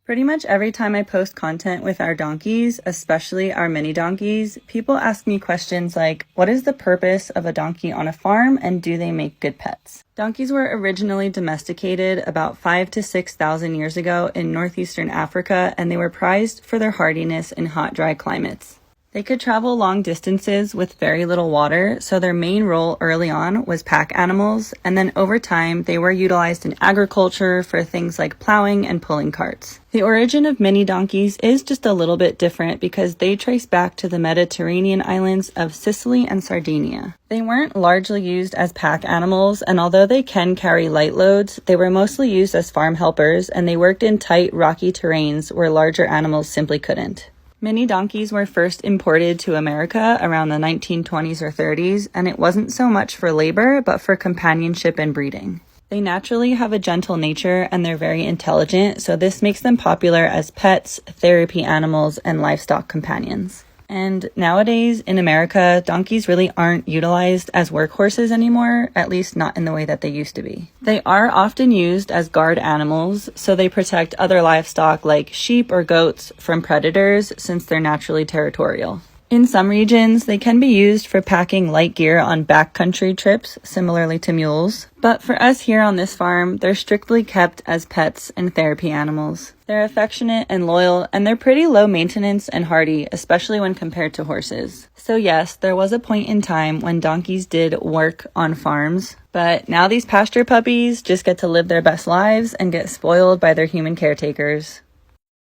Pretty much every time I post content with our donkeys, especially our mini donkeys, people ask me questions like, what is the purpose of a donkey on a farm and do they make good pets? Donkeys were originally domesticated about 5,000 to 6,000 years ago in northeastern Africa, and they were prized for their hardiness in hot, dry climates. They could travel long distances with very little water, so their main role early on was pack animals, and then over time they were utilized in agriculture for things like plowing and pulling carts. The origin of mini donkeys is just a little bit different because they trace back to the Mediterranean islands of Sicily and Sardinia. They weren't largely used as pack animals, and although they can carry light loads, they were mostly used as farm helpers, and they worked in tight, rocky terrains where larger animals simply couldn't. Mini donkeys were first imported to America around the 1920s or 30s, and it wasn't so much for labor, but for companionship and breeding. They naturally have a gentle nature and they're very intelligent, so this makes them popular as pets, therapy animals, and livestock companions. And nowadays in America, donkeys really aren't utilized as workhorses anymore, at least not in the way that they used to be. They are often used as guard animals, so they protect other livestock like sheep or goats from predators since they're naturally territorial. In some regions, they can be used for packing light gear on backcountry trips, similarly to mules. But for us here on this farm, they're strictly kept as pets and therapy animals. They're affectionate and loyal, and they're pretty low maintenance and hardy, especially when compared to horses. So yes, there was a point in time when donkeys did work on farms, but now these pasture puppies just get to live their best lives and get spoiled by their human caretakers.